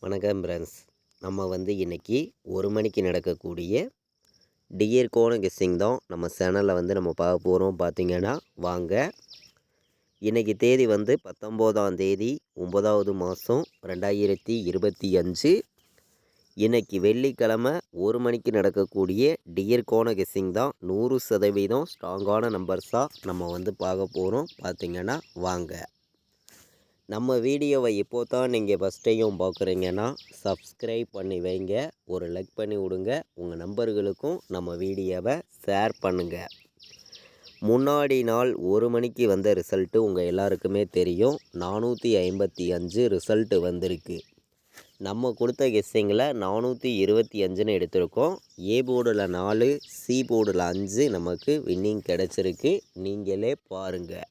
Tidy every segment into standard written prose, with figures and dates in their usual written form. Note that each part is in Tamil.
வணக்கம் ஃப்ரெண்ட்ஸ். நம்ம இன்றைக்கி 1 மணிக்கு நடக்கக்கூடிய டியர் கோண கெஸ்ஸிங் தான் நம்ம சேனலில் நம்ம பார்க்க போகிறோம். பார்த்திங்கன்னா வாங்க. இன்றைக்கி தேதி 19ஆம் தேதி 9வது மாதம் 2025. இன்றைக்கி வெள்ளிக்கிழமை 1 மணிக்கு நடக்கக்கூடிய டியர் கோண கெஸ்ஸிங் தான் 100% ஸ்ட்ராங்கான நம்பர்ஸாக நம்ம பார்க்க போகிறோம். பார்த்திங்கன்னா வாங்க. நம்ம வீடியோவை இப்போ தான் நீங்கள் ஃபஸ்ட் டைம் பார்க்குறீங்கன்னா சப்ஸ்கிரைப் பண்ணி வைங்க, ஒரு லைக் பண்ணி விடுங்க, உங்கள் நண்பர்களுக்கும் நம்ம வீடியோவை ஷேர் பண்ணுங்கள். முன்னாடி நாள் 1 மணிக்கு வந்த ரிசல்ட்டு உங்கள் எல்லாருக்குமே தெரியும். 455 ரிசல்ட்டு வந்திருக்கு. நம்ம கொடுத்த கெஸ்ஸிங்கில் 425ன்னு எடுத்திருக்கோம். ஏ போர்டில் 4, சி போர்டில் 5 நமக்கு வின்னிங் கிடச்சிருக்கு. நீங்களே பாருங்கள்.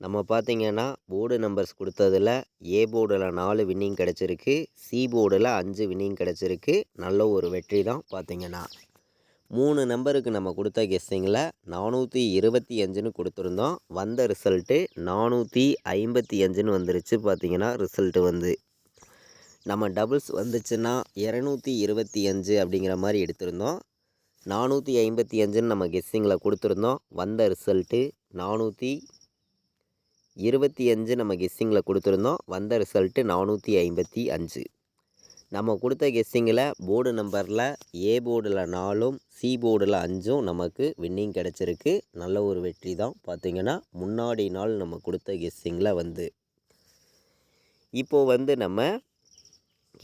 நம்ம பார்த்திங்கன்னா போர்டு நம்பர்ஸ் கொடுத்ததில் ஏ போர்டில் 4 வின்னிங் கிடச்சிருக்கு, சி போர்டில் 5 வின்னிங் கிடச்சிருக்கு. நல்ல ஒரு வெற்றி தான். பார்த்திங்கன்னா 3 நம்பருக்கு நம்ம கொடுத்த கெஸ்ஸிங்கில் 425ன்னு கொடுத்துருந்தோம். வந்த ரிசல்ட்டு 455ன்னு வந்துருச்சு. பார்த்திங்கன்னா ரிசல்ட்டு நம்ம டபுள்ஸ் வந்துச்சுன்னா 225 அப்படிங்கிற மாதிரி எடுத்திருந்தோம். 455ன்னு நம்ம கெஸ்ஸிங்கில் கொடுத்துருந்தோம். வந்த ரிசல்ட்டு 425 நம்ம கெஸ்ஸிங்கில் கொடுத்துருந்தோம். வந்த ரிசல்ட்டு 455. நம்ம கொடுத்த கெஸ்ஸிங்கில் போர்டு நம்பரில் ஏ போர்டில் 4ம் சி போர்டில் 5ம் நமக்கு வின்னிங் கிடச்சிருக்கு. நல்ல ஒரு வெற்றி தான். பார்த்திங்கன்னா முன்னாடி நாள் நம்ம கொடுத்த கெஸ்ஸிங்கில் இப்போது நம்ம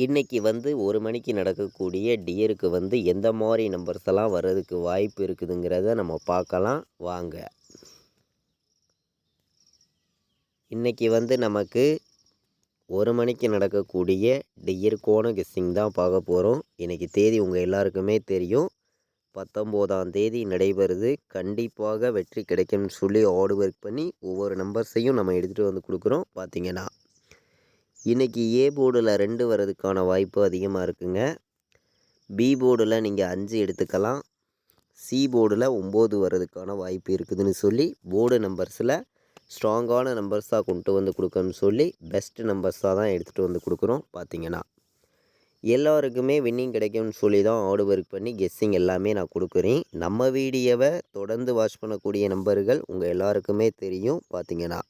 இன்றைக்கி 1 மணிக்கு நடக்கக்கூடிய டியருக்கு எந்த மாதிரி நம்பர்ஸ் எல்லாம் வர்றதுக்கு வாய்ப்பு இருக்குதுங்கிறத நம்ம பார்க்கலாம் வாங்க. இன்றைக்கி நமக்கு 1 மணிக்கு நடக்கக்கூடிய டியர் கோண கெஸ்ஸிங் தான் பார்க்க போகிறோம். இன்றைக்கி தேதி உங்கள் எல்லாருக்குமே தெரியும். 19ஆம் தேதி நடைபெறுது. கண்டிப்பாக வெற்றி கிடைக்கும்னு சொல்லி ஹார்ட் ஒர்க் பண்ணி ஒவ்வொரு நம்பர்ஸையும் நம்ம எடுத்துகிட்டு கொடுக்குறோம். பார்த்திங்கன்னா இன்றைக்கி ஏ போர்டில் 2 வர்றதுக்கான வாய்ப்பு அதிகமாக இருக்குங்க. பி போர்டில் நீங்கள் 5 எடுத்துக்கலாம். சி போர்டில் 9 வர்றதுக்கான வாய்ப்பு இருக்குதுன்னு சொல்லி போர்டு நம்பர்ஸில் ஸ்ட்ராங்கான நம்பர்ஸாக கொண்டு கொடுக்கணும்னு சொல்லி பெஸ்ட்டு நம்பர்ஸாக தான் எடுத்துகிட்டு கொடுக்குறோம். பார்த்திங்கன்னா எல்லாருக்குமே வின்னிங் கிடைக்கும்னு சொல்லி தான் ஹார்ட் ஒர்க் பண்ணி கெஸ்ஸிங் எல்லாமே நான் கொடுக்குறேன். நம்ம வீடியோவை தொடர்ந்து வாட்ச் பண்ணக்கூடிய நம்பர்கள் உங்கள் எல்லாருக்குமே தெரியும். பார்த்திங்கன்னா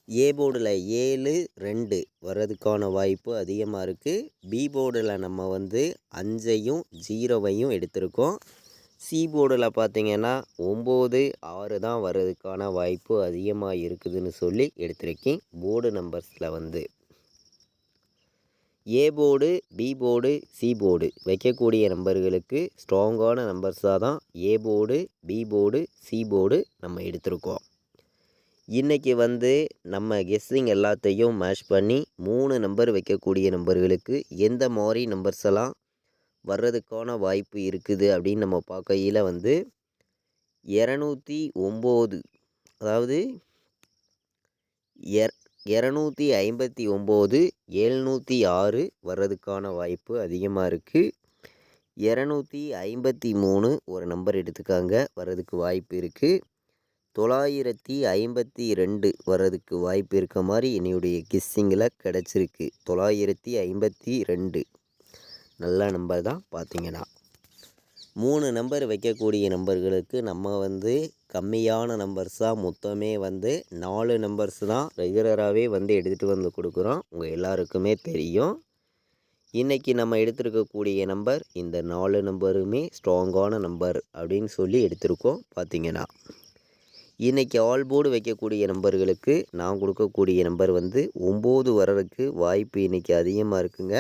ஏ போர்டில் 7, 2 வர்றதுக்கான வாய்ப்பு அதிகமாக இருக்குது. பி போர்டில் நம்ம 5ஐயும் 0வையும் எடுத்திருக்கோம். சி போர்டில் பார்த்திங்கன்னா 9, 6 தான் வர்றதுக்கான வாய்ப்பு அதிகமாக இருக்குதுன்னு சொல்லி எடுத்திருக்கேன். போர்டு நம்பர்ஸில் A board, B board, C board வைக்கக்கூடிய நம்பர்களுக்கு ஸ்ட்ராங்கான நம்பர்ஸாக தான் A board, B board, C board நம்ம எடுத்திருக்கோம். இன்றைக்கி நம்ம கெஸ்ஸிங் எல்லாத்தையும் மேட்ச் பண்ணி 3 நம்பர் வைக்கக்கூடிய நம்பர்களுக்கு எந்த மாதிரி நம்பர்ஸ் எல்லாம் வர்றதுக்கான வாய்ப்பு இருக்குது அப்படின்னு நம்ம பார்க்கையில் 209, அதாவது 259, 706 வர்றதுக்கான வாய்ப்பு அதிகமாக இருக்குது. 253 ஒரு நம்பர் எடுத்துக்காங்க, வர்றதுக்கு வாய்ப்பு இருக்குது. 952 வர்றதுக்கு வாய்ப்பு இருக்க மாதிரி என்னுடைய கெஸ்ஸிங்கில் கிடச்சிருக்கு. 952 நல்ல நம்பர் தான். பார்த்திங்கன்னா 3 நம்பர் வைக்கக்கூடிய நம்பர்களுக்கு நம்ம கம்மியான நம்பர்ஸாக மொத்தமே 4 நம்பர்ஸ் தான் ரெகுலராகவே எடுத்துகிட்டு கொடுக்குறோம். உங்கள் எல்லாருக்குமே தெரியும். இன்றைக்கி நம்ம எடுத்துருக்கக்கூடிய நம்பர் இந்த 4 நம்பருமே ஸ்ட்ராங்கான நம்பர் அப்படின்னு சொல்லி எடுத்திருக்கோம். பார்த்திங்கன்னா இன்றைக்கி ஆல் போர்டு வைக்கக்கூடிய நம்பர்களுக்கு நான் கொடுக்கக்கூடிய நம்பர் 9 வர்றதுக்கு வாய்ப்பு இன்றைக்கி அதிகமாக இருக்குங்க.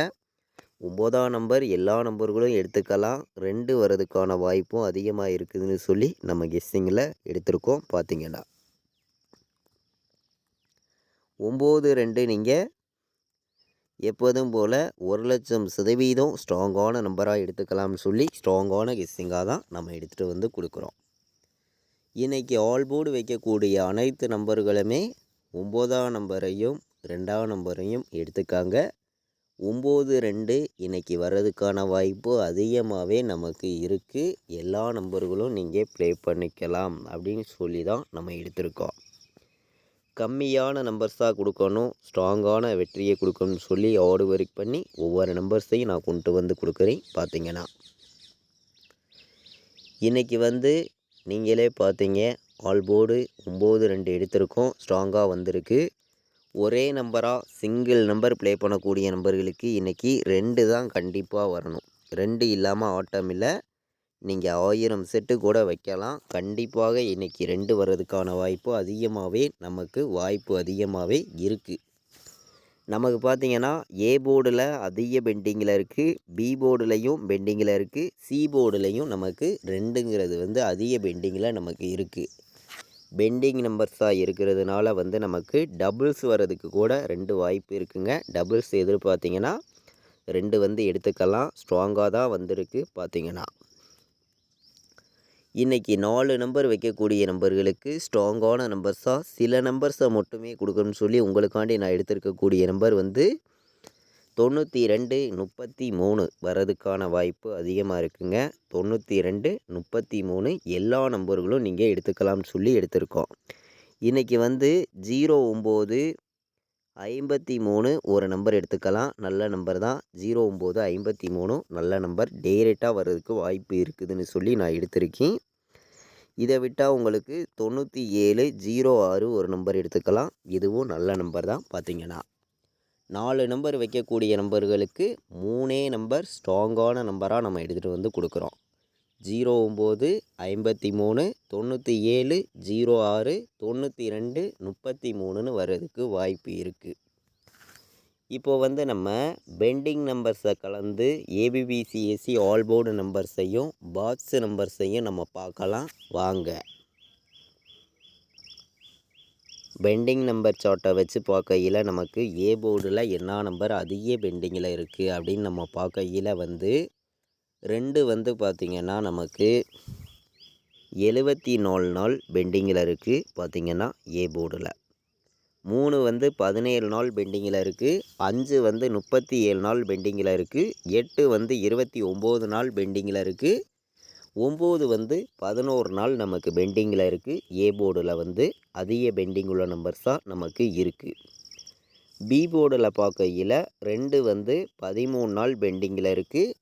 9ஆம் நம்பர் எல்லா நம்பர்களும் எடுத்துக்கலாம். 2 வர்றதுக்கான வாய்ப்பும் அதிகமாக இருக்குதுன்னு சொல்லி நம்ம கெஸ்ஸிங்கில் எடுத்திருக்கோம். பார்த்திங்கன்னா 9, 2 நீங்கள் எப்போதும் போல் 1,00,000% ஸ்ட்ராங்கான நம்பராக எடுத்துக்கலாம்னு சொல்லி ஸ்ட்ராங்கான கெஸ்ஸிங்காக தான் நம்ம எடுத்துகிட்டு கொடுக்குறோம். இன்றைக்கி ஆல் போர்டு வைக்கக்கூடிய அனைத்து நம்பர்களுமே 9ஆம் நம்பரையும் 2ஆம் நம்பரையும் எடுத்துக்காங்க. 9, 2 இன்றைக்கி வர்றதுக்கான வாய்ப்பு அதிகமாகவே நமக்கு இருக்குது. எல்லா நம்பர்களும் நீங்கள் ப்ளே பண்ணிக்கலாம் அப்படின்னு சொல்லி தான் நம்ம எடுத்திருக்கோம். கம்மியான நம்பர்ஸாக கொடுக்கணும், ஸ்ட்ராங்கான வெற்றியை கொடுக்கணும்னு சொல்லி ஹார்ட் ஒர்க் பண்ணி ஒவ்வொரு நம்பர்ஸையும் நான் கொண்டு வந்து கொடுக்குறேன். பார்த்தீங்கன்னா இன்றைக்கி வந்து நீங்களே பார்த்தீங்க, ஆல் போர்டு 9-2 எடுத்திருக்கோம், ஸ்ட்ராங்காக வந்திருக்கு. ஒரே நம்பராக சிங்கிள் நம்பர் ப்ளே பண்ணக்கூடிய நம்பர்களுக்கு இன்றைக்கி 2 தான் கண்டிப்பாக வரணும். 2 இல்லாமல் ஆட்டம் இல்லை. நீங்கள் 1000 செட்டு கூட வைக்கலாம். கண்டிப்பாக இன்றைக்கி 2 வர்றதுக்கான வாய்ப்பு அதிகமாகவே இருக்குது. நமக்கு பார்த்திங்கன்னா ஏ போர்டில் அதிக பெண்டிங்கில் இருக்குது, பி போர்டுலையும் பெண்டிங்கில் இருக்குது, சி போர்டுலையும் நமக்கு 2ங்கிறது வந்து அதிக பெண்டிங்கில் நமக்கு இருக்குது. பெண்டிங் நம்பர்ஸாக இருக்கிறதுனால வந்து நமக்கு டபுள்ஸ் வர்றதுக்கு கூட 2 வாய்ப்பு இருக்குங்க. டபுள்ஸ் எதிர்பார்த்திங்கன்னா 2 வந்து எடுத்துக்கலாம். ஸ்ட்ராங்காக தான் வந்திருக்கு. பார்த்திங்கன்னா இன்றைக்கி 4 நம்பர் வைக்கக்கூடிய நம்பர்களுக்கு ஸ்ட்ராங்கான நம்பர்ஸாக சில நம்பர்ஸை மட்டுமே கொடுக்கணும்னு சொல்லி உங்களுக்காண்டி நான் எடுத்திருக்கக்கூடிய நம்பர் வந்து 92 33 வர்றதுக்கான வாய்ப்பு அதிகமாக இருக்குங்க. 92 33 எல்லா நம்பர்களும் நீங்கள் எடுத்துக்கலாம்னு சொல்லி எடுத்திருக்கோம். இன்றைக்கி வந்து 09 53 ஒரு நம்பர் எடுத்துக்கலாம். நல்ல நம்பர் தான். 09 53 நல்ல நம்பர். டேரெக்டாக வர்றதுக்கு வாய்ப்பு இருக்குதுன்னு சொல்லி நான் எடுத்திருக்கேன். இதை விட்டால் உங்களுக்கு 97 06 ஒரு நம்பர் எடுத்துக்கலாம். இதுவும் நல்ல நம்பர் தான். பார்த்திங்கன்னா 4 நம்பர் வைக்கக்கூடிய நம்பர்களுக்கு 3 நம்பர் ஸ்ட்ராங்கான நம்பராக நம்ம எடுத்துகிட்டு வந்து கொடுக்குறோம். 09 53 97 06 92 33ன்னு வர்றதுக்கு வாய்ப்பு இருக்குது. இப்போது வந்து நம்ம பெண்டிங் நம்பர்ஸை கலந்து ஏபிபிசிஎஸ்சி ஆல் போர்டு நம்பர்ஸையும் பாக்ஸ் நம்பர்ஸையும் நம்ம பார்க்கலாம் வாங்க. பெண்டிங் நம்பர் சார்ட்டை வச்சு பார்க்கையில் நமக்கு ஏ போர்டில் என்ன நம்பர் அதிக பெண்டிங்கில் இருக்குது அப்படின்னு நம்ம பார்க்கையில் வந்து 2 வந்து பார்த்திங்கன்னா நமக்கு 74 நாள் பெண்டிங்கில் இருக்குது. பார்த்திங்கன்னா ஏ போர்டில் 3 வந்து 17 நாள் பெண்டிங்கில் இருக்குது. 5 வந்து 37 நாள் பெண்டிங்கில் இருக்குது. 8 வந்து 29 நாள் பெண்டிங்கில் இருக்குது. 9 வந்து 11 நாள் நமக்கு பெண்டிங்கில் இருக்குது. ஏ போர்டில் வந்து அதிக பெண்டிங் உள்ள நம்பர்ஸாக நமக்கு இருக்குது. பி போர்டில் பார்க்கையில் 2 வந்து 13 நாள் பெண்டிங்கில் இருக்குது.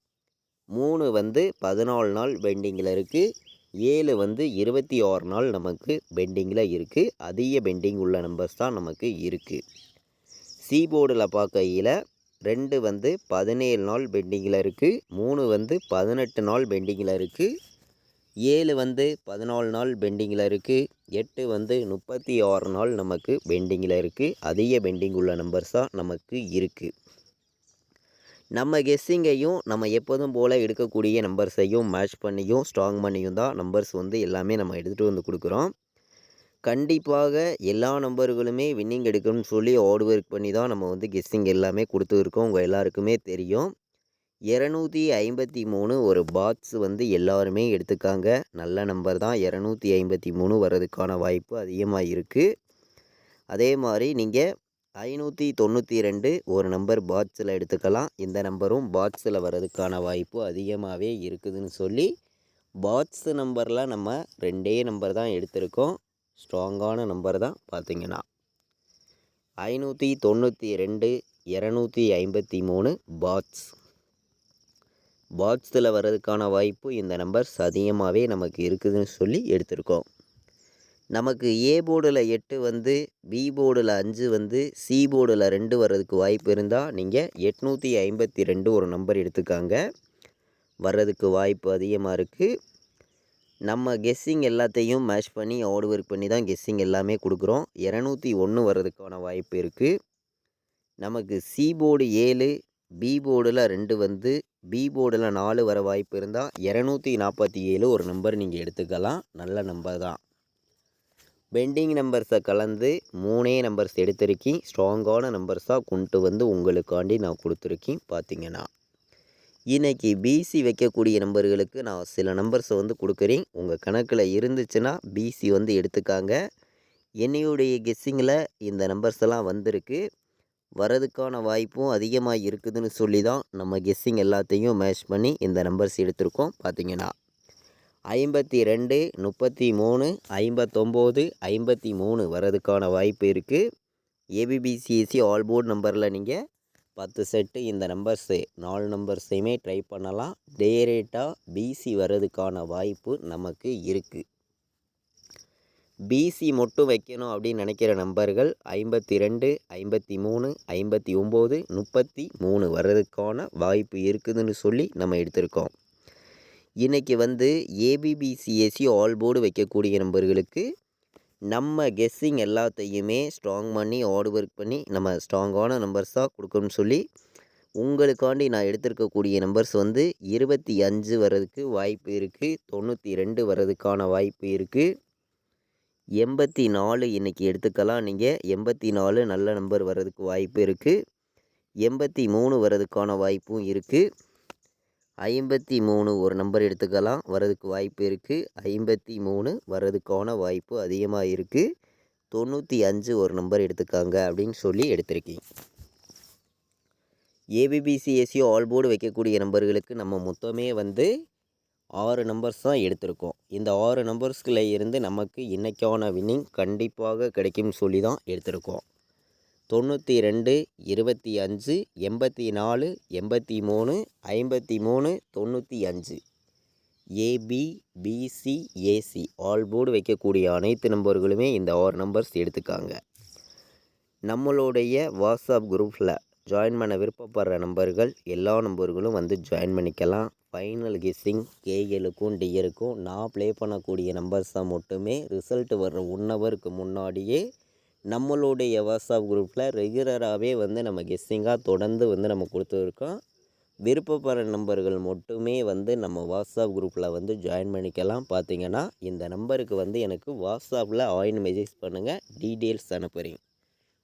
3 வந்து 14 நாள் பெண்டிங்கில் இருக்குது. 7 வந்து 26 நாள் நமக்கு பெண்டிங்கில் இருக்குது. அதிக பெண்டிங் உள்ள நம்பர்ஸ் தான் நமக்கு இருக்குது. சி போர்டில் பார்க்கையில் 2 வந்து 17 நாள் பெண்டிங்கில் இருக்குது. 3 வந்து 18 நாள் பெண்டிங்கில் இருக்குது. 7 வந்து 14 நாள் பெண்டிங்கில் இருக்குது. 8 வந்து 36 நாள் நமக்கு பெண்டிங்கில் இருக்குது. அதிக பெண்டிங் உள்ள நம்பர்ஸாக நமக்கு இருக்குது. நம்ம கெஸ்ஸிங்கையும் நம்ம எப்போதும் போல் எடுக்கக்கூடிய நம்பர்ஸையும் மேட்ச் பண்ணியும் ஸ்ட்ராங் பண்ணியும் தான் நம்பர்ஸ் வந்து எல்லாமே நம்ம எடுத்துகிட்டு வந்து கொடுக்குறோம். கண்டிப்பாக எல்லா நம்பர்களுமே வின்னிங் எடுக்கணும்னு சொல்லி ஹார்ட் ஒர்க் பண்ணி தான் நம்ம வந்து கெஸ்ஸிங் எல்லாமே கொடுத்துருக்கோம். உங்கள் எல்லாருக்குமே தெரியும். 253 ஒரு பாக்ஸ் வந்து எல்லாருமே எடுத்துக்காங்க. நல்ல நம்பர் தான். 253 வர்றதுக்கான வாய்ப்பு அதிகமாக இருக்குது. அதே மாதிரி நீங்கள் 592 ஒரு நம்பர் பாக்ஸில் எடுத்துக்கலாம். இந்த நம்பரும் பாக்ஸில் வர்றதுக்கான வாய்ப்பு அதிகமாகவே இருக்குதுன்னு சொல்லி பாக்ஸ் நம்பரில் நம்ம 2 நம்பர் தான் எடுத்திருக்கோம். ஸ்ட்ராங்கான நம்பர் தான். பார்த்திங்கன்னா 592 253 பாக்ஸில் வர்றதுக்கான வாய்ப்பு இந்த நம்பர்ஸ் அதிகமாகவே நமக்கு இருக்குதுன்னு சொல்லி எடுத்திருக்கோம். நமக்கு ஏ போர்டில் 8 வந்து பி போர்டில் 5 வந்து சி போர்டில் 2 வர்றதுக்கு வாய்ப்பு இருந்தால் நீங்கள் 852 ஒரு நம்பர் எடுத்துக்காங்க. வர்றதுக்கு வாய்ப்பு அதிகமாக இருக்குது. நம்ம கெஸ்ஸிங் எல்லாத்தையும் மேட்ச் பண்ணி ஹார்ட் ஒர்க் பண்ணி தான் கெஸ்ஸிங் எல்லாமே கொடுக்குறோம். 201 வர்றதுக்கான வாய்ப்பு இருக்குது. நமக்கு சி போர்டு 7 பி போர்டில் 2 வந்து பி போர்டில் 4 வர வாய்ப்பு இருந்தால் 247 ஒரு நம்பர் நீங்கள் எடுத்துக்கலாம். நல்ல நம்பர் தான். பெண்டிங் நம்பர்ஸை கலந்து 3 நம்பர்ஸ் எடுத்திருக்கேன். ஸ்ட்ராங்கான நம்பர்ஸாக கொண்டு வந்து உங்களுக்காண்டி நான் கொடுத்துருக்கேன். பார்த்திங்கன்னா இன்றைக்கி பிசி வைக்கக்கூடிய நம்பர்களுக்கு நான் சில நம்பர்ஸை வந்து கொடுக்குறேன். உங்கள் கணக்கில் இருந்துச்சுன்னா பிசி வந்து எடுத்துக்காங்க. என்னையுடைய கெஸ்ஸிங்கில் இந்த நம்பர்ஸ் எல்லாம் வந்திருக்கு. வரதுக்கான வாய்ப்பும் அதிகமாக இருக்குதுன்னு சொல்லி தான் நம்ம கெஸ்ஸிங் எல்லாத்தையும் மேட்ச் பண்ணி இந்த நம்பர்ஸ் எடுத்திருக்கோம். பார்த்திங்கன்னா 52, 33, 59, 53 வர்றதுக்கான வாய்ப்பு இருக்குது. ஏபிபிசிஎஸ்சி ஆல் போர்ட் நம்பரில் நீங்கள் 10 செட்டு இந்த நம்பர்ஸு 4 நம்பர்ஸையுமே ட்ரை பண்ணலாம். டேரெக்டாக பிசி வர்றதுக்கான வாய்ப்பு நமக்கு இருக்குது. பிசி மட்டும் வைக்கணும் அப்படின்னு நினைக்கிற நம்பர்கள் 52, 53, 59, 33 வர்றதுக்கான வாய்ப்பு இருக்குதுன்னு சொல்லி நம்ம எடுத்திருக்கோம். இன்றைக்கி வந்து ஏபிபிசிஎஸ்சி ஆல் போர்டு வைக்கக்கூடிய நம்பர்களுக்கு நம்ம கெஸ்ஸிங் எல்லாத்தையுமே ஸ்ட்ராங் பண்ணி ஹார்ட் ஒர்க் பண்ணி நம்ம ஸ்ட்ராங்கான நம்பர்ஸாக கொடுக்கணும்னு சொல்லி உங்களுக்காண்டி நான் எடுத்திருக்கக்கூடிய நம்பர்ஸ் வந்து 25 வர்றதுக்கு வாய்ப்பு இருக்குது. 92 வர்றதுக்கான வாய்ப்பு இருக்குது. 84 இன்றைக்கி எடுத்துக்கலாம். நீங்கள் 84 நல்ல நம்பர் வர்றதுக்கு வாய்ப்பு இருக்குது. 83 வர்றதுக்கான வாய்ப்பும் இருக்குது. 53 ஒரு நம்பர் எடுத்துக்கலாம், வர்றதுக்கு வாய்ப்பு இருக்குது. 53 வர்றதுக்கான வாய்ப்பு அதிகமாக இருக்குது. 95 ஒரு நம்பர் எடுத்துக்காங்க அப்படின்னு சொல்லி எடுத்திருக்கீங்க. ஏபிபிசிஎஸ்சி ஆல் போர்டு வைக்கக்கூடிய நம்பர்களுக்கு நம்ம மொத்தமே வந்து 6 நம்பர்ஸ் தான் எடுத்திருக்கோம். இந்த 6 நம்பர்ஸ்கில் இருந்து நமக்கு இன்றைக்கான வின்னிங் கண்டிப்பாக கிடைக்கும்னு சொல்லி தான் எடுத்திருக்கோம். 92, 25, 84, 83, 53, 95 ஏபிபிசிஏசி ஆல் போர்டு வைக்கக்கூடிய அனைத்து நம்பர்களுமே இந்த 6 நம்பர்ஸ் எடுத்துக்காங்க. நம்மளுடைய வாட்ஸ்அப் குரூப்பில் ஜாயின் பண்ண விருப்பப்படுற நம்பர்கள் எல்லா நம்பர்களும் வந்து ஜாயின் பண்ணிக்கலாம். ஃபைனல் கெஸ்ஸிங் கேஎலுக்கும் டிஎருக்கும் நான் ப்ளே பண்ணக்கூடிய நம்பர்ஸை மட்டுமே ரிசல்ட் வர்ற 1 ஹவருக்கு முன்னாடியே நம்மளுடைய வாட்ஸ்அப் குரூப்பில் ரெகுலராகவே வந்து நம்ம கெஸ்ஸிங்காக தொடர்ந்து வந்து நம்ம கொடுத்துருக்கோம். விருப்பப்படுற நம்பர்கள் மட்டுமே வந்து நம்ம வாட்ஸ்அப் குரூப்பில் வந்து ஜாயின் பண்ணிக்கலாம். பார்த்தீங்கன்னா இந்த நம்பருக்கு வந்து எனக்கு வாட்ஸ்அப்பில் ஆயின் மெசேஜ் பண்ணுங்கள், டீட்டெயில்ஸ் அனுப்புகிறீங்க.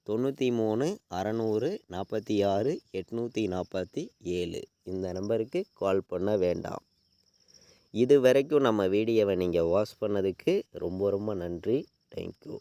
93 600 46 847 இந்த நம்பருக்கு கால் பண்ண வேண்டாம். இது வரைக்கும் நம்ம வீடியோவை நீங்கள் வாட்ச் பண்ணதுக்கு ரொம்ப ரொம்ப நன்றி. தேங்க்யூ.